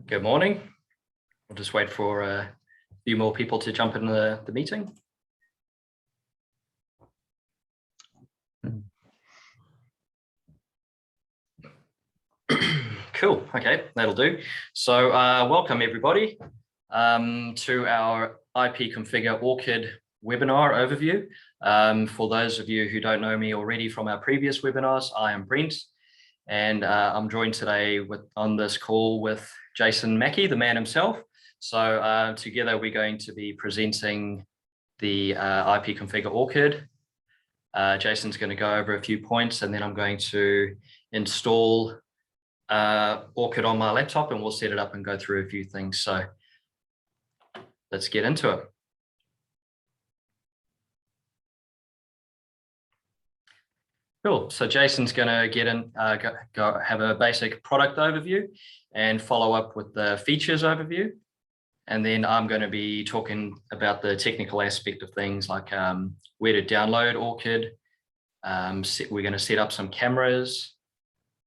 Good morning. We'll just wait for a few more people to jump in the meeting. Cool. Okay, that'll do. So welcome everybody to our IP Configure Orchid webinar overview. For those of you who don't know me already from our previous webinars, I am Brent, and I'm joined today on this call with Jason Mackey, the man himself. So together we're going to be presenting the IP Configure Orchid. Jason's going to go over a few points, and then I'm going to install Orchid on my laptop, and we'll set it up and go through a few things. So let's get into it. Cool. So Jason's going to get in, go have a basic product overview and follow up with the features overview. And then I'm going to be talking about the technical aspect of things like where to download Orchid. We're going to set up some cameras.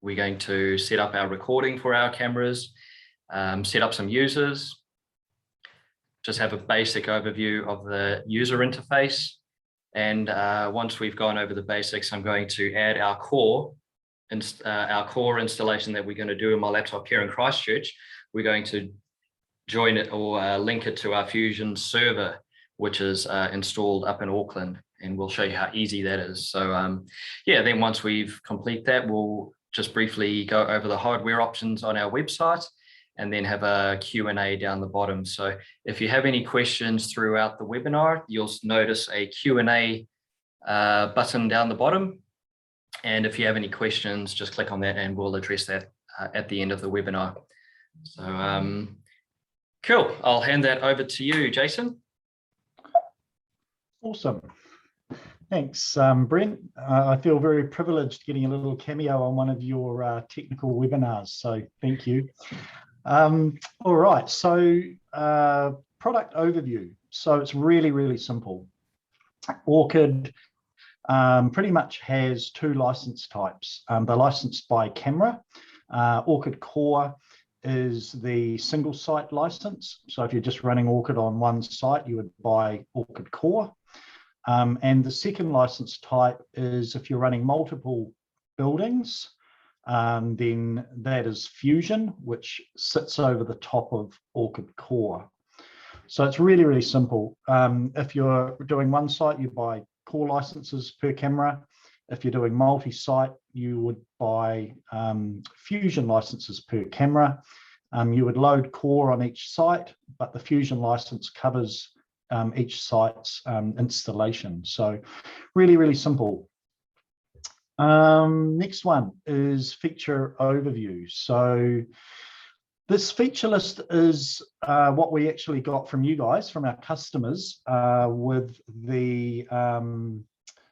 We're going to set up our recording for our cameras, set up some users, just have a basic overview of the user interface. And once we've gone over the basics, I'm going to add our core installation that we're going to do in my laptop here in Christchurch. We're going to join it or link it to our Fusion server, which is installed up in Auckland, and we'll show you how easy that is. So yeah, then once we've complete that, we'll just briefly go over the hardware options on our website and then have a Q&A down the bottom. So if you have any questions throughout the webinar, you'll notice a Q&A button down the bottom. And if you have any questions, just click on that and we'll address that at the end of the webinar. So cool, I'll hand that over to you, Jason. Awesome. Thanks, Brent. I feel very privileged getting a little cameo on one of your technical webinars, so thank you. All right, so product overview. So it's really simple. Orchid pretty much has two license types. They're licensed by camera. Orchid Core is the single site license. So if you're just running Orchid on one site, you would buy Orchid Core. And the second license type is if you're running multiple buildings, then that is Fusion, which sits over the top of Orchid Core. So it's really simple. If you're doing one site, you buy core licenses per camera. If you're doing multi-site, you would buy Fusion licenses per camera. You would load core on each site, but the Fusion license covers each site's installation. So really simple. Next one is feature overview. So this feature list is what we actually got from you guys, from our customers, with the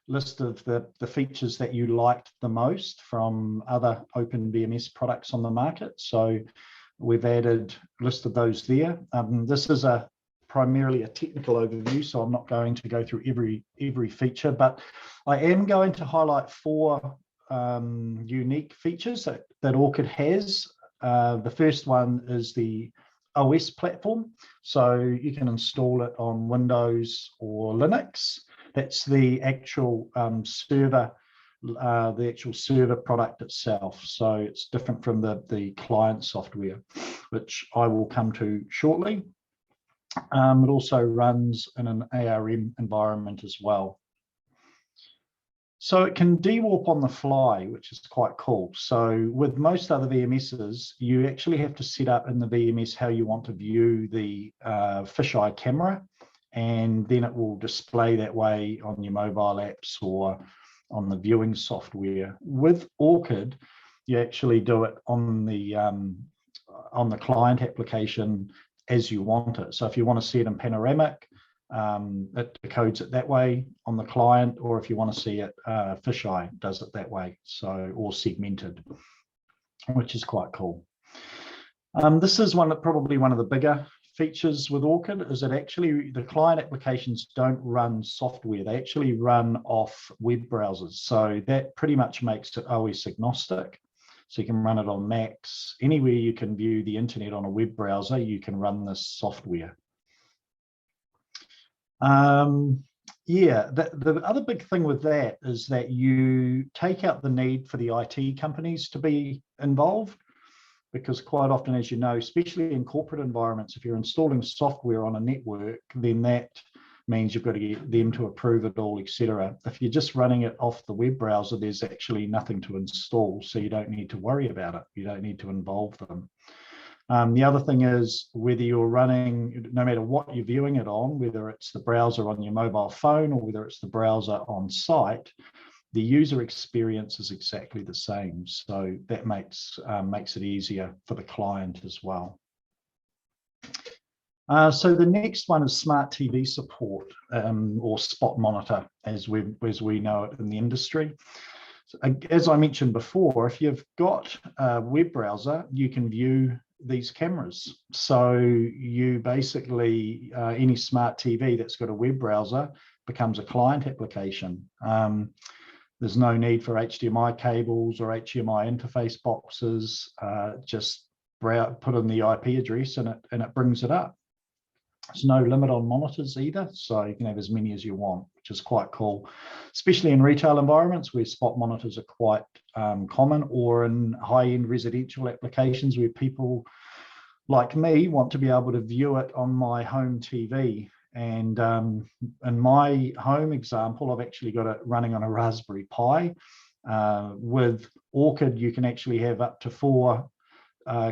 list of the features that you liked the most from other open VMS products on the market. So we've added a list of those there. This is primarily a technical overview, so I'm not going to go through every feature, but I am going to highlight four unique features that Orchid has. The first one is the OS platform, so you can install it on Windows or Linux. That's the actual server product itself. So it's different from the client software, which I will come to shortly. It also runs in an ARM environment as well. So it can dewarp on the fly, which is quite cool. So with most other VMSs, you actually have to set up in the VMS how you want to view the fisheye camera, and then it will display that way on your mobile apps or on the viewing software. With Orchid, you actually do it on the client application as you want it. So if you want to see it in panoramic, it decodes it that way on the client, or if you want to see it fisheye, does it that way, so, or segmented, which is quite cool. This is probably one of the bigger features with Orchid, is that actually the client applications don't run software, they actually run off web browsers. So that pretty much makes it OS agnostic. So you can run it on Macs. Anywhere you can view the internet on a web browser, you can run this software. Yeah, the other big thing with that is that you take out the need for the IT companies to be involved, because quite often, as you know, especially in corporate environments, if you're installing software on a network, then that means you've got to get them to approve it all, etc. If you're just running it off the web browser, there's actually nothing to install, so you don't need to worry about it. You don't need to involve them. The other thing is, whether you're running, no matter what you're viewing it on, whether it's the browser on your mobile phone or whether it's the browser on site, the user experience is exactly the same. So that makes it easier for the client as well. So the next one is smart TV support, or spot monitor, as we know it in the industry. So, as I mentioned before, if you've got a web browser, you can view these cameras. So you basically, any smart TV that's got a web browser becomes a client application. There's no need for HDMI cables or HDMI interface boxes. Just put in the IP address and it brings it up. There's no limit on monitors either, so you can have as many as you want, which is quite cool, especially in retail environments where spot monitors are quite common, or in high-end residential applications where people like me want to be able to view it on my home TV. And in my home example, I've actually got it running on a Raspberry Pi. With Orchid, you can actually have up to 4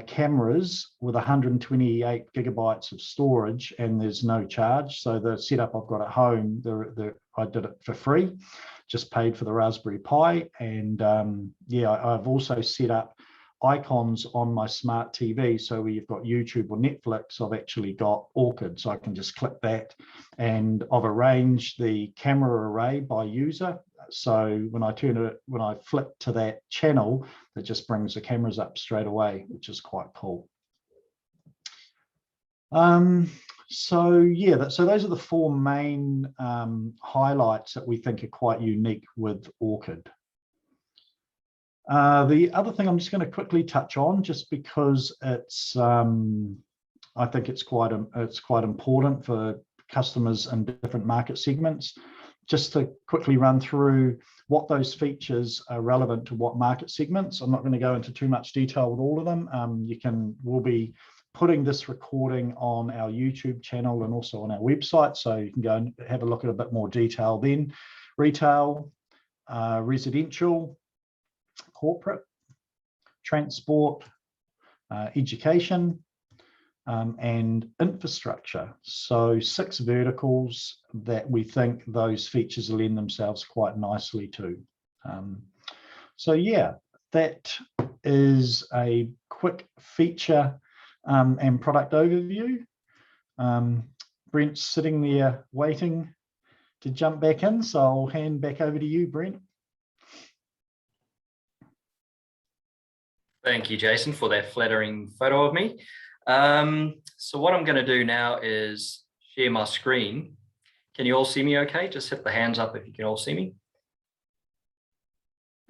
cameras with 128 gigabytes of storage, and there's no charge. So the setup I've got at home, I did it for free, just paid for the Raspberry Pi. And yeah, I've also set up icons on my smart TV. So where you've got YouTube or Netflix, I've actually got Orchid. So I can just click that, and I've arranged the camera array by user. So when I flick to that channel, it just brings the cameras up straight away, which is quite cool. So yeah, so those are the 4 main highlights that we think are quite unique with Orchid. The other thing I'm just going to quickly touch on, just because it's, I think it's quite important for customers in different market segments, just to quickly run through what those features are relevant to what market segments. I'm not going to go into too much detail with all of them. We'll be putting this recording on our YouTube channel and also on our website, so you can go and have a look at a bit more detail then. Retail, residential, corporate, transport, education, and infrastructure. So 6 verticals that we think those features lend themselves quite nicely to. So yeah, that is a quick feature and product overview. Brent's sitting there waiting to jump back in, so I'll hand back over to you, Brent. Thank you, Jason, for that flattering photo of me. So what I'm going to do now is share my screen. Can you all see me okay? Just hit the hands up if you can all see me.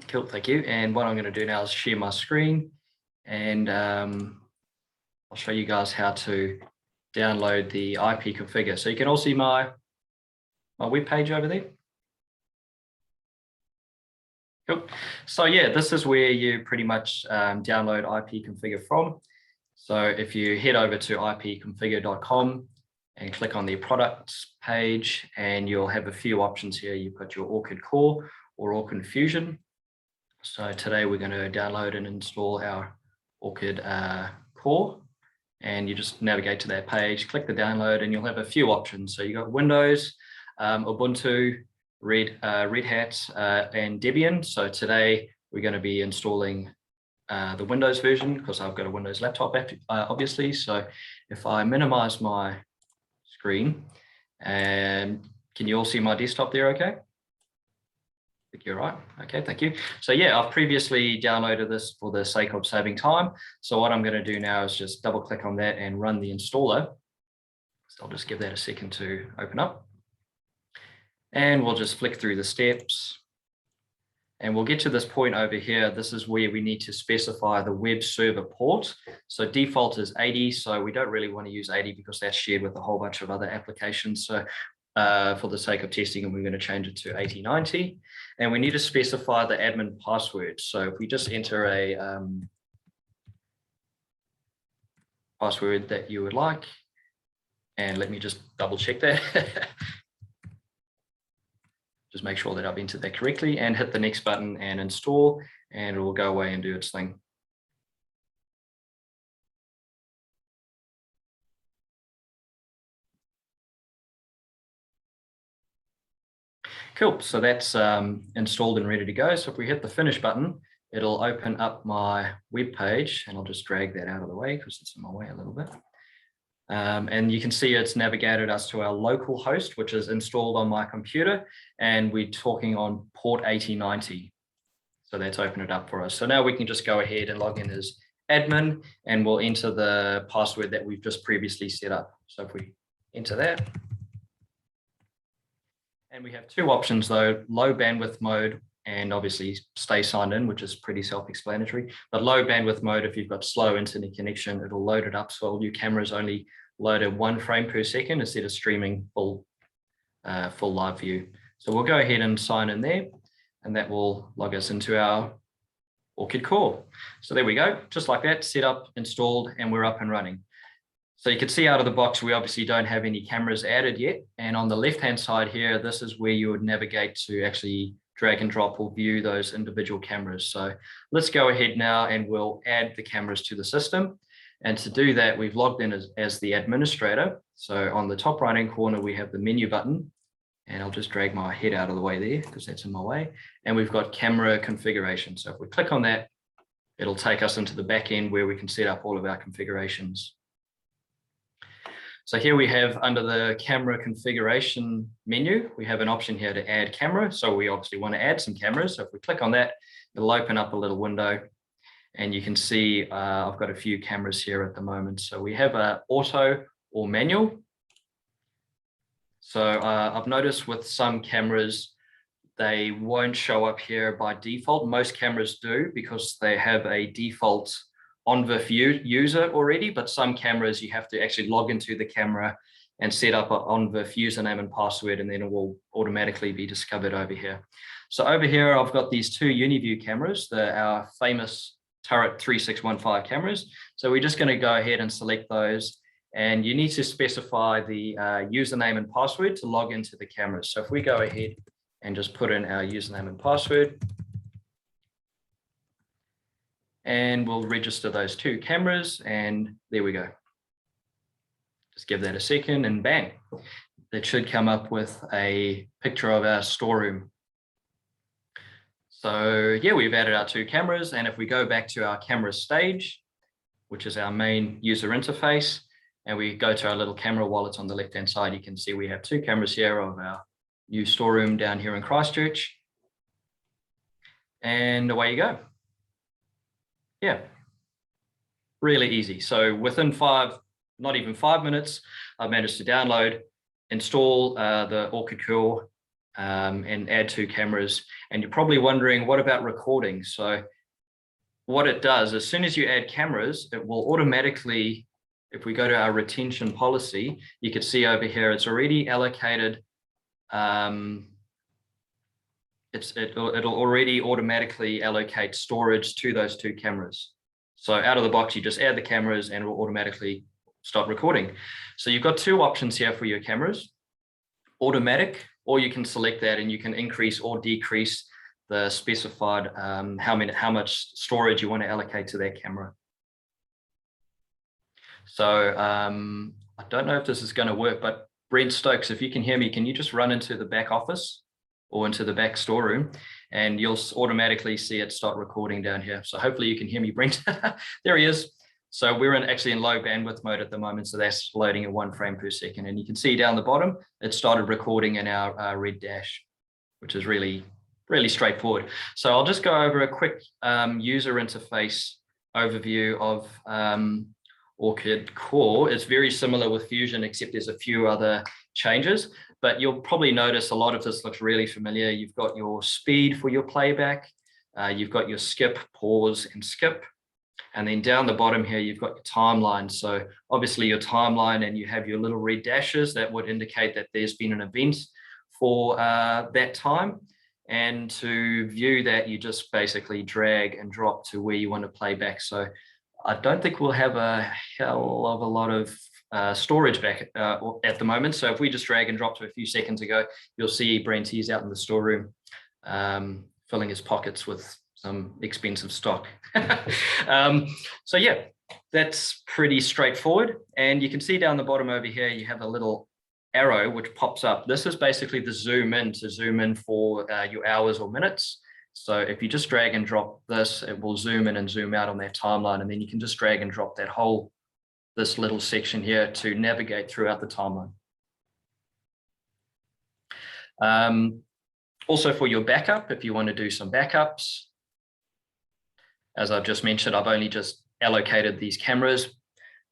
Cool, thank you. And what I'm going to do now is share my screen, and I'll show you guys how to download the IP configure. So you can all see my web page over there. Cool. So yeah, this is where you pretty much download IP configure from. So if you head over to ipconfigure.com and click on the products page, and you'll have a few options here. You've got your Orchid Core or Orchid Fusion. So today we're going to download and install our Orchid Core, and you just navigate to that page, click the download, and you'll have a few options. So you've got Windows, Ubuntu, Red Hat, and Debian. So today we're going to be installing the Windows version, because I've got a Windows laptop, obviously. So if I minimize my screen, and can you all see my desktop there okay? I think you're right. Okay, thank you. So yeah, I've previously downloaded this for the sake of saving time. So what I'm going to do now is just double click on that and run the installer. So I'll just give that a second to open up. And we'll just flick through the steps. And we'll get to this point over here. This is where we need to specify the web server port. So default is 80. So we don't really want to use 80 because that's shared with a whole bunch of other applications. So for the sake of testing, and we're going to change it to 8090. And we need to specify the admin password. So if we just enter a password that you would like, and let me just double check that. Just make sure that I've entered that correctly and hit the next button and install, and it will go away and do its thing. Cool, so that's installed and ready to go. So if we hit the finish button, it'll open up my web page, and I'll just drag that out of the way because it's in my way a little bit. And you can see it's navigated us to our local host, which is installed on my computer, and we're talking on port 8090. So that's opened it up for us. So now we can just go ahead and log in as admin, and we'll enter the password that we've just previously set up. So if we enter that, and we have two options though, low bandwidth mode, and obviously stay signed in, which is pretty self-explanatory. But low bandwidth mode, if you've got slow internet connection, it'll load it up so all your cameras only load at 1 frame per second instead of streaming full live view. So we'll go ahead and sign in there, and that will log us into our Orchid core. So there we go, just like that, set up, installed, and we're up and running. So you can see out of the box, we obviously don't have any cameras added yet. And on the left-hand side here, this is where you would navigate to actually drag and drop or view those individual cameras. So let's go ahead now and we'll add the cameras to the system. And to do that, we've logged in as the administrator. So on the top right-hand corner, we have the menu button, and I'll just drag my head out of the way there because that's in my way. And we've got camera configuration. So if we click on that, it'll take us into the back end where we can set up all of our configurations. So here we have under the camera configuration menu, we have an option here to add camera. So we obviously want to add some cameras. So if we click on that, it'll open up a little window, and you can see I've got a few cameras here at the moment. So we have a auto or manual. So I've noticed with some cameras, they won't show up here by default. Most cameras do because they have a default OnVIF user already, but some cameras you have to actually log into the camera and set up an OnVIF username and password, and then it will automatically be discovered over here. So over here, I've got these two UniView cameras, our famous Turret 3615 cameras. So we're just going to go ahead and select those, and you need to specify the username and password to log into the cameras. So if we go ahead and just put in our username and password, and we'll register those two cameras, and there we go. Just give that a second, and bang, that should come up with a picture of our storeroom. So yeah, we've added our two cameras, and if we go back to our camera stage, which is our main user interface, and we go to our little camera wallet on the left-hand side, you can see we have two cameras here of our new storeroom down here in Christchurch, and away you go. Yeah, really easy. So within not even 5 minutes, I've managed to download, install the Orchid core, and add two cameras. And you're probably wondering, what about recording? So what it does, as soon as you add cameras, it will automatically, if we go to our retention policy, you can see over here, it's already allocated. It'll already automatically allocate storage to those two cameras. So out of the box, you just add the cameras and it will automatically start recording. So you've got two options here for your cameras, automatic, or you can select that and you can increase or decrease the specified how much storage you want to allocate to that camera. So I don't know if this is going to work, but Brent Stokes, if you can hear me, can you just run into the back office or into the back storeroom, and you'll automatically see it start recording down here. So hopefully you can hear me, Brent. There he is. So we're actually in low bandwidth mode at the moment. So that's loading at 1 frame per second. And you can see down the bottom, it started recording in our red dash, which is really, really straightforward. So I'll just go over a quick user interface overview of Orchid core. It's very similar with Fusion, except there's a few other changes. but you'll probably notice a lot of this looks really familiar. You've got your speed for your playback. You've got your skip, pause, and skip. And then down the bottom here, you've got your timeline. So obviously your timeline, and you have your little red dashes that would indicate that there's been an event for that time. And to view that, you just basically drag and drop to where you want to play back. So I don't think we'll have a hell of a lot of storage back at the moment. So if we just drag and drop to a few seconds ago, you'll see Brent, he's out in the storeroom filling his pockets with some expensive stock. So yeah, that's pretty straightforward. And you can see down the bottom over here, you have a little arrow which pops up. This is basically the zoom in to zoom in for your hours or minutes. So if you just drag and drop this, it will zoom in and zoom out on that timeline. And then you can just drag and drop that whole, this little section here to navigate throughout the timeline. Also for your backup, if you want to do some backups, as I've just mentioned, I've only just allocated these cameras.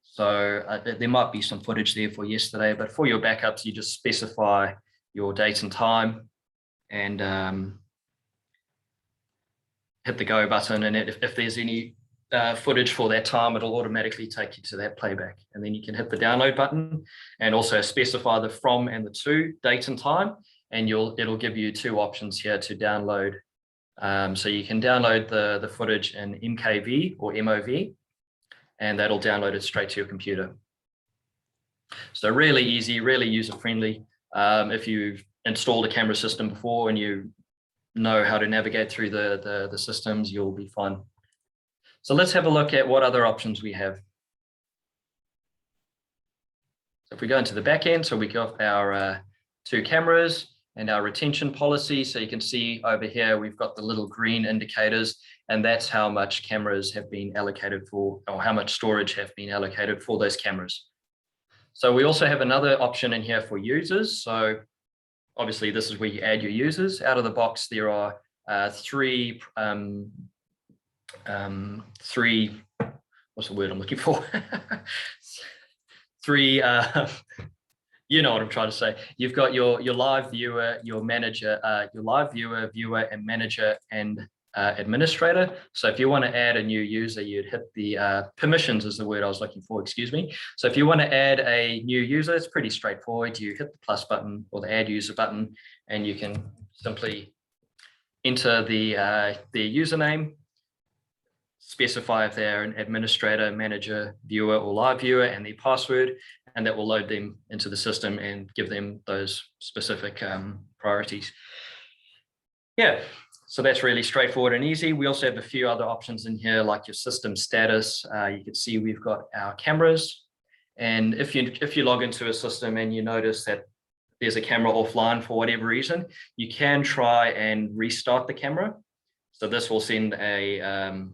So there might be some footage there for yesterday, but for your backups, you just specify your date and time and hit the go button. And if there's any footage for that time, it'll automatically take you to that playback. And then you can hit the download button and also specify the from and the to date and time. And it'll give you two options here to download. So you can download the footage in MKV or MOV, and that'll download it straight to your computer. So really easy, really user-friendly. If you've installed a camera system before and you know how to navigate through the systems, you'll be fine. So let's have a look at what other options we have. So if we go into the back end, so we got our two cameras and our retention policy. So you can see over here, we've got the little green indicators, and that's how much cameras have been allocated for, or how much storage have been allocated for those cameras. So we also have another option in here for users. So obviously this is where you add your users. Out of the box, there are three, what's the word I'm looking for? Three, you know what I'm trying to say. You've got your live viewer, your manager, your live viewer, and manager, and administrator. So if you want to add a new user, you'd hit the permissions is the word I was looking for, excuse me. So if you want to add a new user, it's pretty straightforward. You hit the plus button or the add user button, and you can simply enter their username, specify if they're an administrator, manager, viewer, or live viewer, and their password, and that will load them into the system and give them those specific priorities. Yeah, so that's really straightforward and easy. We also have a few other options in here, like your system status. You can see we've got our cameras, and if you log into a system and you notice that there's a camera offline for whatever reason, you can try and restart the camera. So this will send an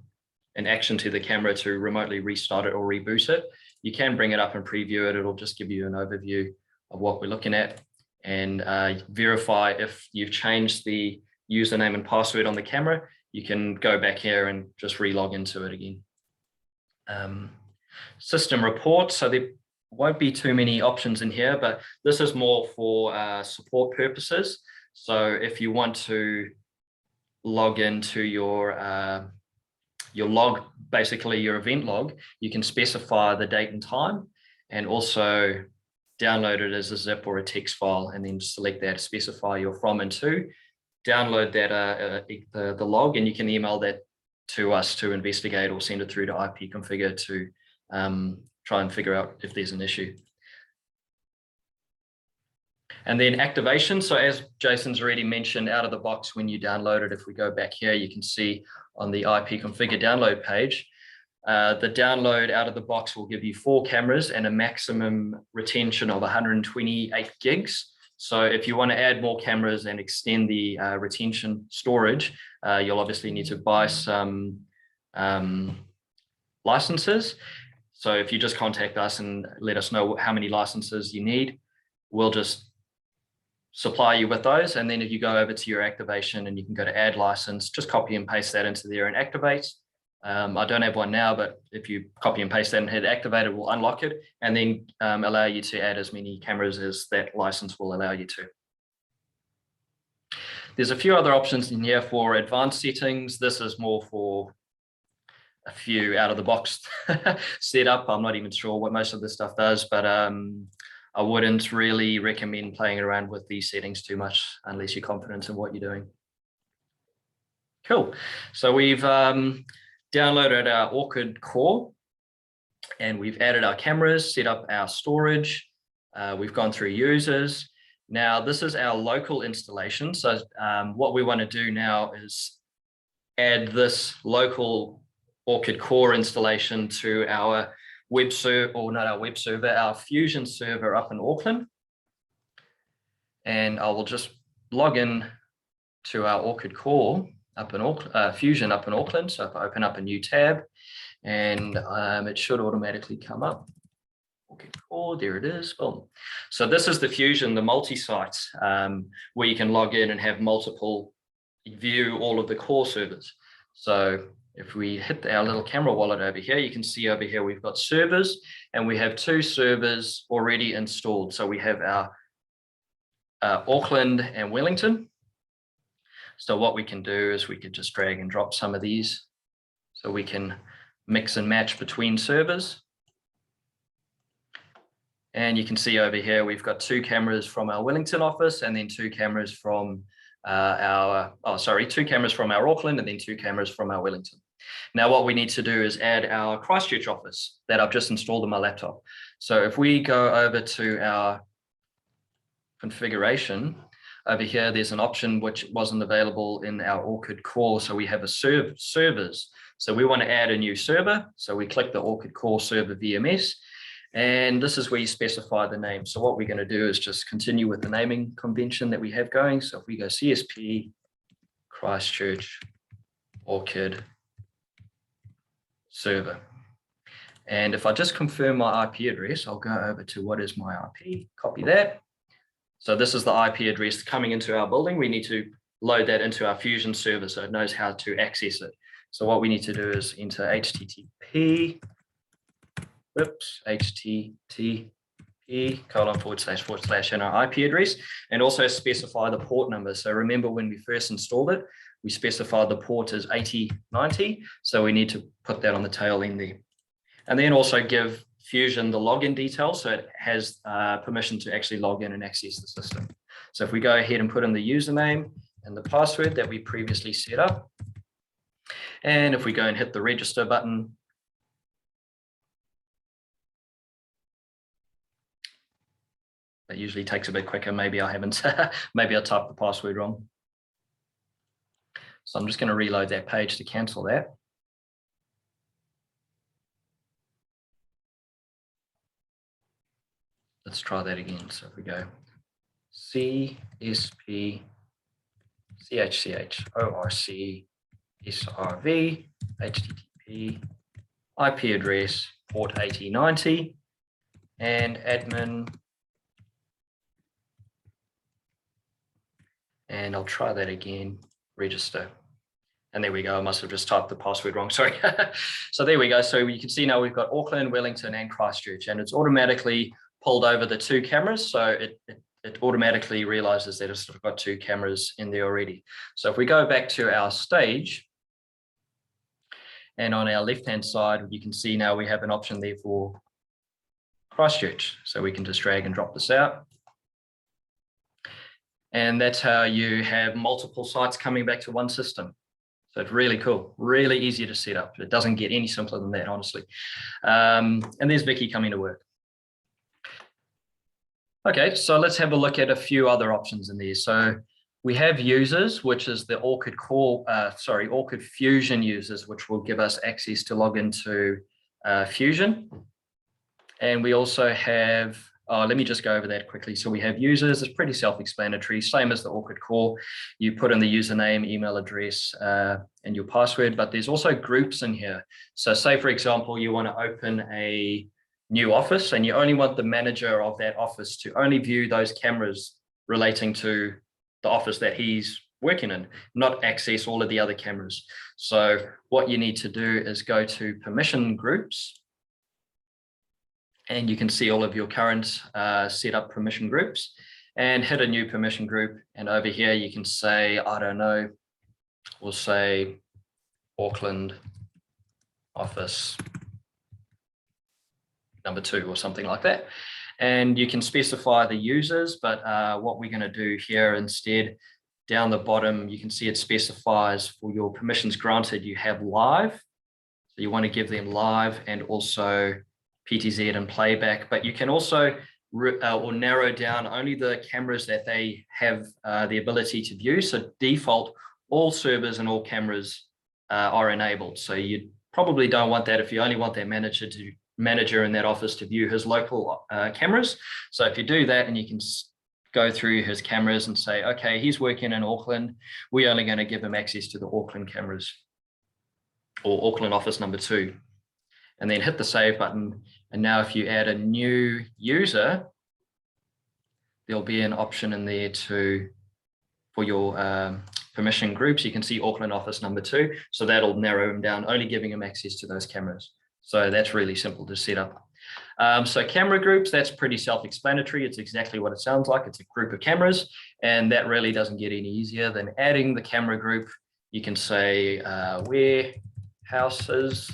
action to the camera to remotely restart it or reboot it. You can bring it up and preview it. It'll just give you an overview of what we're looking at, and verify if you've changed the username and password on the camera. You can go back here and just re-log into it again. System reports. So there won't be too many options in here, but this is more for support purposes. So if you want to log into your log, basically your event log, you can specify the date and time, and also download it as a zip or a text file, and then select that, specify your from and to, download that the log, and you can email that to us to investigate, or send it through to IP Configure to try and figure out if there's an issue. And then activation. So as Jason's already mentioned, out of the box when you download it, if we go back here, you can see on the IP Configure download page, the download out of the box will give you 4 cameras and a maximum retention of 128 gigs. So if you want to add more cameras and extend the retention storage, you'll obviously need to buy some licenses. So if you just contact us and let us know how many licenses you need, we'll just supply you with those. And then if you go over to your activation and you can go to add license, just copy and paste that into there and activate. I don't have one now, but if you copy and paste that and hit activate, it will unlock it and then allow you to add as many cameras as that license will allow you to. There's a few other options in here for advanced settings. This is more for a few out of the box setup. I'm not even sure what most of this stuff does, but I wouldn't really recommend playing around with these settings too much unless you're confident in what you're doing. Cool. So we've downloaded our Orchid core and we've added our cameras, set up our storage. We've gone through users. Now this is our local installation. So what we want to do now is add this local Orchid core installation to our web server, or not our web server, our Fusion server up in Auckland. And I will just log in to our Orchid core up in Auckland, Fusion up in Auckland. So if I open up a new tab, and it should automatically come up. Orchid core, there it is. Boom. So this is the Fusion, the multi-site, where you can log in and have multiple, view all of the core servers. So if we hit our little camera wallet over here, you can see over here we've got servers, and we have 2 servers already installed. So we have our Auckland and Wellington. So what we can do is we could just drag and drop some of these so we can mix and match between servers. And you can see over here we've got 2 cameras from our Wellington office, and then 2 cameras from 2 cameras from our Auckland, and then 2 cameras from our Wellington. Now what we need to do is add our Christchurch office that I've just installed on my laptop. So if we go over to our configuration, over here there's an option which wasn't available in our Orchid core. So we have a servers. So we want to add a new server. So we click the Orchid core server VMS. And this is where you specify the name. So what we're going to do is just continue with the naming convention that we have going. So if we go CSP, Christchurch, Orchid, server. And if I just confirm my IP address, I'll go over to what is my IP, copy that. So this is the IP address coming into our building. We need to load that into our Fusion server so it knows how to access it. So what we need to do is enter HTTP, HTTP :// and our IP address, and also specify the port number. So remember when we first installed it, we specified the port as 8090. So we need to put that on the tail end there. And then also give Fusion the login details so it has permission to actually log in and access the system. So if we go ahead and put in the username and the password that we previously set up, and if we go and hit the register button, that usually takes a bit quicker. Maybe I haven't, maybe I typed the password wrong. So I'm just going to reload that page to cancel that. Let's try that again. So if we go CSP CHCH ORC SRV HTTP IP address port 8090 and admin, and I'll try that again, register. And there we go. I must have just typed the password wrong. Sorry. So there we go. So you can see now we've got Auckland, Wellington, and Christchurch, and it's automatically pulled over the 2 cameras. So it automatically realizes that it's got 2 cameras in there already. So if we go back to our stage, and on our left-hand side, you can see now we have an option there for Christchurch. So we can just drag and drop this out. And that's how you have multiple sites coming back to one system. So it's really cool, really easy to set up. It doesn't get any simpler than that, honestly. And there's Vicky coming to work. Okay, so let's have a look at a few other options in there. So we have users, which is the Orchid core, Orchid Fusion users, which will give us access to log into Fusion. And we also have, let me just go over that quickly. So we have users, it's pretty self-explanatory, same as the Orchid core. You put in the username, email address, and your password, but there's also groups in here. So say, for example, you want to open a new office and you only want the manager of that office to only view those cameras relating to the office that he's working in, not access all of the other cameras. So what you need to do is go to permission groups, and you can see all of your current set up permission groups, and hit a new permission group. And over here you can say, I don't know, we'll say Auckland office number 2 or something like that. And you can specify the users, but what we're going to do here instead, down the bottom, you can see it specifies for your permissions granted, you have live. So you want to give them live and also PTZ and playback, but you can also or narrow down only the cameras that they have the ability to view. So default, all servers and all cameras are enabled. So you probably don't want that if you only want that manager in that office to view his local cameras. So if you do that, and you can go through his cameras and say, okay, he's working in Auckland, we're only going to give him access to the Auckland cameras or Auckland office number 2, and then hit the save button. And now if you add a new user, there'll be an option in there for your permission groups. You can see Auckland office number 2. So that'll narrow him down, only giving him access to those cameras. So that's really simple to set up. So camera groups, that's pretty self-explanatory. It's exactly what it sounds like. It's a group of cameras, and that really doesn't get any easier than adding the camera group. You can say warehouses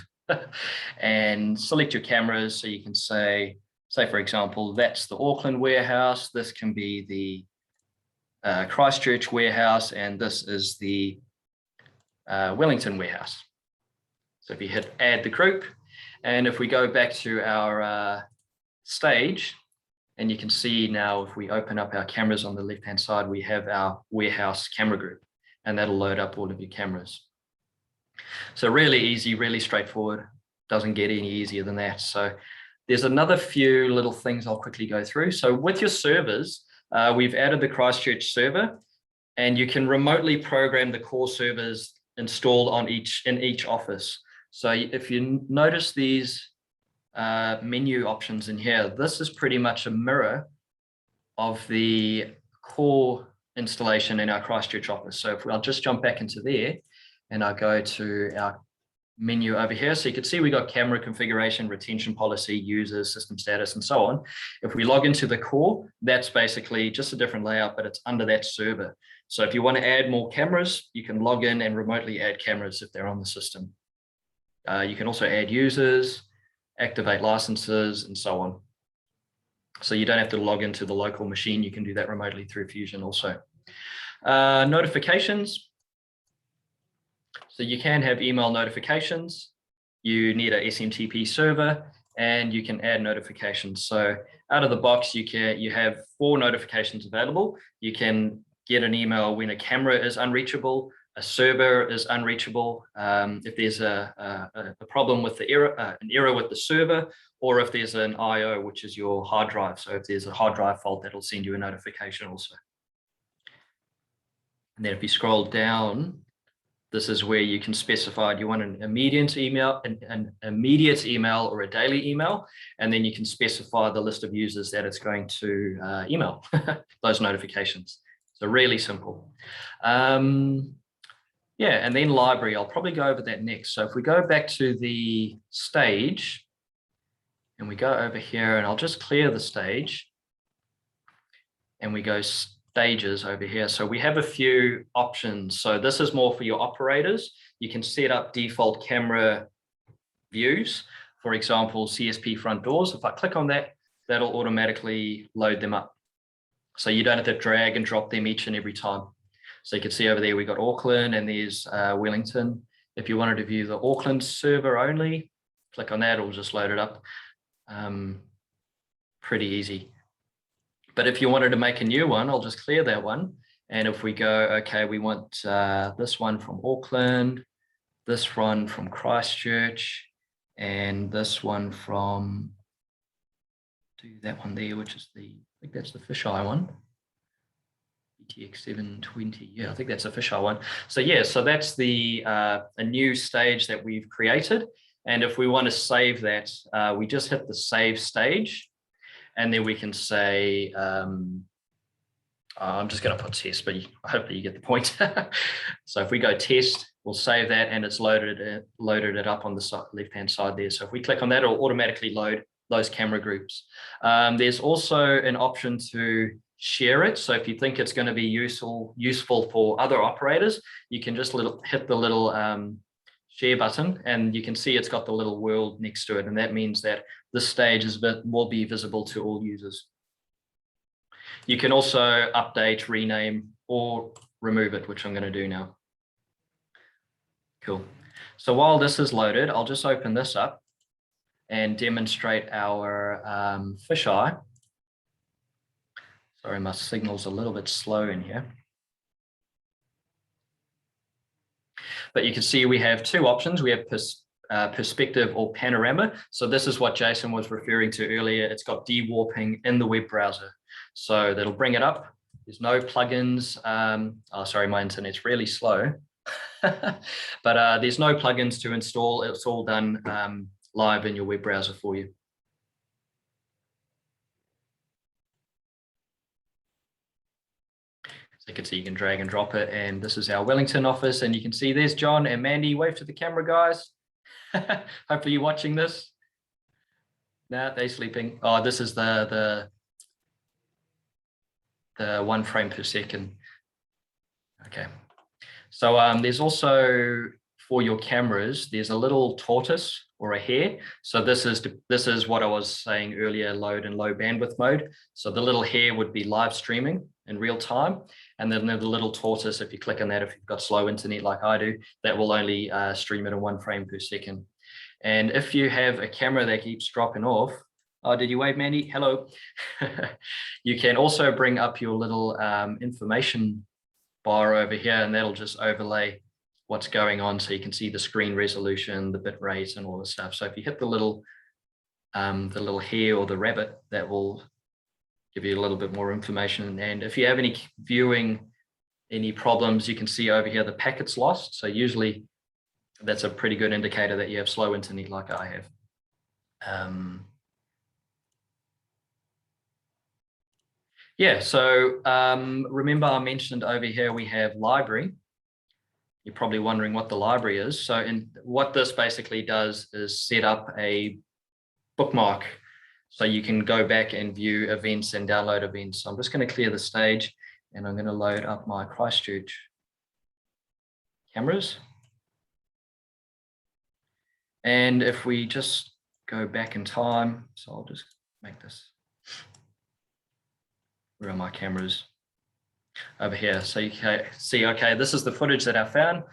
and select your cameras. So you can say for example, that's the Auckland warehouse. This can be the Christchurch warehouse, and this is the Wellington warehouse. So if you hit add the group, and if we go back to our stage, and you can see now if we open up our cameras on the left-hand side, we have our warehouse camera group, and that'll load up all of your cameras. So really easy, really straightforward. Doesn't get any easier than that. So there's another few little things I'll quickly go through. So with your servers, we've added the Christchurch server, and you can remotely program the core servers installed on in each office. So if you notice these menu options in here, this is pretty much a mirror of the core installation in our Christchurch office. So if I'll just jump back into there, and I'll go to our menu over here. So you can see we got camera configuration, retention policy, users, system status, and so on. If we log into the core, that's basically just a different layout, but it's under that server. So if you want to add more cameras, you can log in and remotely add cameras if they're on the system. You can also add users, activate licenses, and so on. So you don't have to log into the local machine. You can do that remotely through Fusion also. Notifications. So you can have email notifications. You need a SMTP server, and you can add notifications. So out of the box, you have 4 notifications available. You can get an email when a camera is unreachable, a server is unreachable, if there's a problem with the error, an error with the server, or if there's an IO, which is your hard drive. So if there's a hard drive fault, that'll send you a notification also. And then if you scroll down, this is where you can specify, do you want an immediate email, an immediate email or a daily email? And then you can specify the list of users that it's going to email those notifications. So really simple. Yeah, and then library, I'll probably go over that next. So if we go back to the stage, and we go over here, and I'll just clear the stage, and we go stages over here. So we have a few options. So this is more for your operators. You can set up default camera views, for example, CSP front doors. If I click on that, that'll automatically load them up. So you don't have to drag and drop them each and every time. So you can see over there, we got Auckland, and there's Wellington. If you wanted to view the Auckland server only, click on that, it'll just load it up. Pretty easy. But if you wanted to make a new one, I'll just clear that one. And if we go, okay, we want this one from Auckland, this one from Christchurch, and this one from, do that one there, which is I think that's the fisheye one. TX 720, yeah, I think that's a fisheye one. So yeah, so that's a new stage that we've created. And if we want to save that, we just hit the save stage, and then we can say, I I'm just going to put test, but hopefully you get the point. So if we go test, we'll save that, and it's loaded it up on the left-hand side there. So if we click on that, it'll automatically load those camera groups. There's also an option to share it. So if you think it's going to be useful for other operators, you can just hit the little share button, and you can see it's got the little world next to it. And that means that this stage will be visible to all users. You can also update, rename, or remove it, which I'm going to do now. Cool. So while this is loaded, I'll just open this up and demonstrate our fisheye. Sorry, my signal's a little bit slow in here. But you can see we have two options. We have perspective or panorama. So this is what Jason was referring to earlier. It's got de-warping in the web browser. So that'll bring it up. There's no plugins. Oh, sorry, my internet's really slow. But there's no plugins to install. It's all done live in your web browser for you. So you can see you can drag and drop it. And this is our Wellington office. And you can see there's John and Mandy. Wave to the camera, guys. Hopefully you're watching this. No, they're sleeping. Oh, this is the 1 frame per second. Okay. So there's also, for your cameras, there's a little tortoise or a hare. So this is what I was saying earlier, load and low bandwidth mode. So the little hare would be live streaming in real time. And then the little tortoise, if you click on that, if you've got slow internet like I do, that will only stream it in 1 frame per second. And if you have a camera that keeps dropping off, oh, did you wave, Mandy? Hello. You can also bring up your little information bar over here, and that'll just overlay what's going on. So you can see the screen resolution, the bit rate, and all the stuff. So if you hit the little hare or the rabbit, that will give you a little bit more information. And if you have any any problems, you can see over here the packets lost. So usually that's a pretty good indicator that you have slow internet like I have. Yeah, so remember I mentioned over here we have library. You're probably wondering what the library is. So what this basically does is set up a bookmark so you can go back and view events and download events. So I'm just going to clear the stage and I'm going to load up my Christchurch cameras. And if we just go back in time, so I'll just make this. Where are my cameras? Over here. So you can see, okay, this is the footage that I found.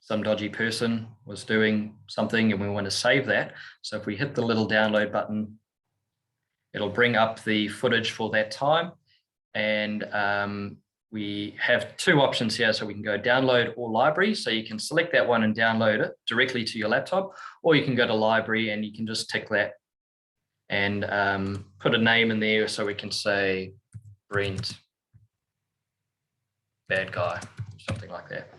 Some dodgy person was doing something and we want to save that. So if we hit the little download button, it'll bring up the footage for that time. And we have two options here. So we can go download or library. So you can select that one and download it directly to your laptop, or you can go to library and you can just tick that and put a name in there. So we can say Brent, bad guy, something like that.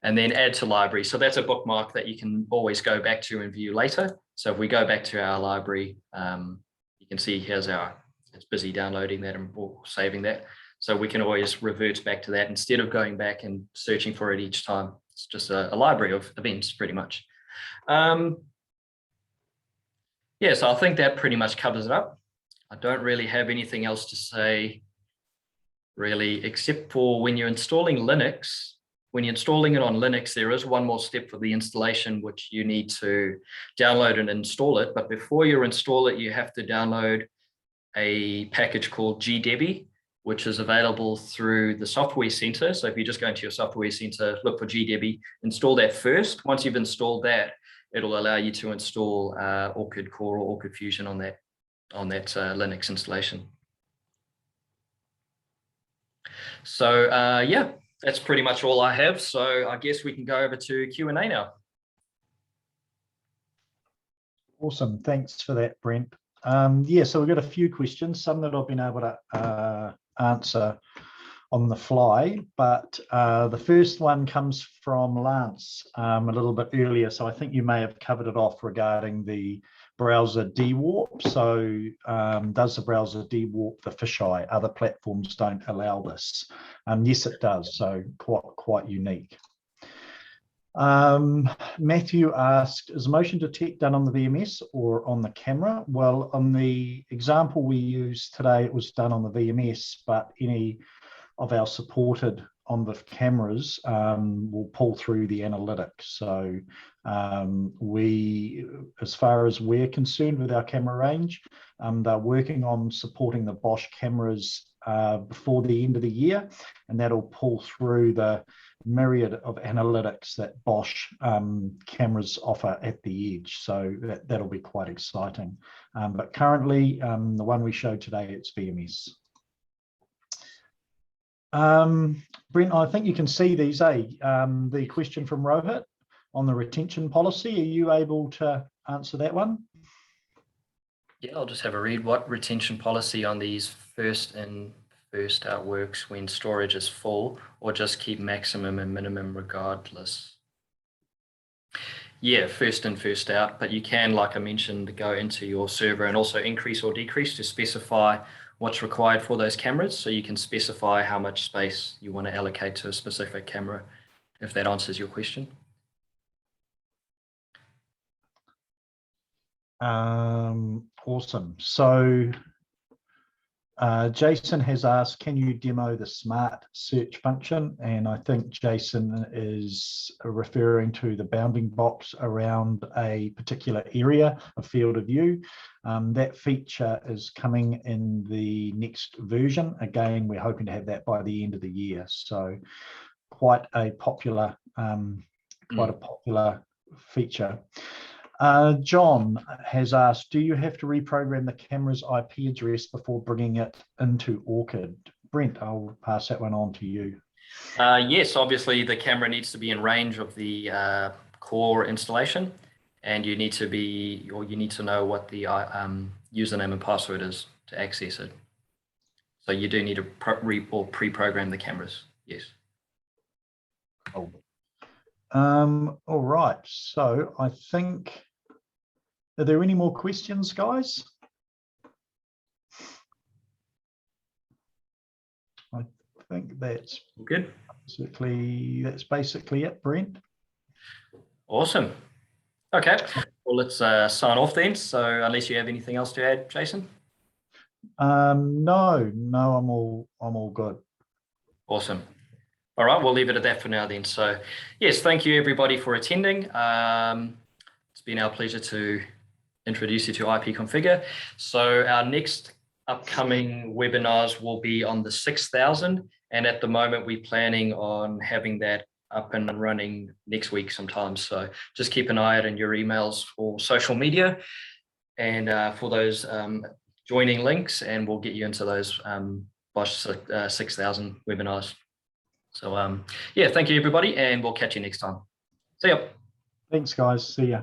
And then add to library. So that's a bookmark that you can always go back to and view later. So if we go back to our library, you can see here's it's busy downloading that and saving that. So we can always revert back to that instead of going back and searching for it each time. It's just a library of events pretty much. Yeah, so I think that pretty much covers it up. I don't really have anything else to say really, except for when you're installing Linux, when you're installing it on Linux, there is one more step for the installation, which you need to download and install it. But before you install it, you have to download a package called GDebi, which is available through the Software Center. So if you just go into your Software Center, look for GDebi, install that first. Once you've installed that, it'll allow you to install Orchid Core or Orchid Fusion on that Linux installation. So yeah, that's pretty much all I have. So I guess we can go over to Q&A now. Awesome, thanks for that, Brent. Yeah, so we've got a few questions, some that I've been able to answer on the fly, but the first one comes from Lance a little bit earlier, so I think you may have covered it off regarding the browser dewarp. So does the browser dewarp the fisheye? Other platforms don't allow this. Yes, it does. So quite unique. Matthew asked, is motion detect done on the VMS or on the camera? Well, on the example we used today, it was done on the VMS, but any of our supported on the cameras will pull through the analytics. So as far as we're concerned with our camera range, they're working on supporting the Bosch cameras before the end of the year, and that'll pull through the myriad of analytics that Bosch cameras offer at the edge. So that'll be quite exciting. But currently, the one we showed today, it's VMS. Brent, I think you can see these, the question from Rohit on the retention policy. Are you able to answer that one? Yeah, I'll just have a read. What retention policy on these first in, first out works when storage is full, or just keep maximum and minimum regardless? Yeah, first in, first out, but you can, like I mentioned, go into your server and also increase or decrease to specify what's required for those cameras. So you can specify how much space you want to allocate to a specific camera, if that answers your question. Awesome. So Jason has asked, can you demo the smart search function? And I think Jason is referring to the bounding box around a particular area, a field of view. That feature is coming in the next version. Again, we're hoping to have that by the end of the year. So quite a popular feature. John has asked, do you have to reprogram the camera's IP address before bringing it into Orchid? Brent, I'll pass that one on to you. Yes, obviously the camera needs to be in range of the core installation, and you need to know what the username and password is to access it. So you do need to pre-program the cameras, yes. Oh. All right, so I think, are there any more questions, guys? I think that's good. Basically it, Brent. Awesome. Okay, well, let's sign off then. So unless you have anything else to add, Jason? No, I'm all good. Awesome. All right, we'll leave it at that for now then. So yes, thank you everybody for attending. It's been our pleasure to introduce you to IP Configure. So our next upcoming webinars will be on the 6,000, and at the moment we're planning on having that up and running next week sometime. So just keep an eye out in your emails for social media and for those joining links, and we'll get you into those Bosch 6,000 webinars. So yeah, thank you everybody, and we'll catch you next time. See ya. Thanks guys, see ya.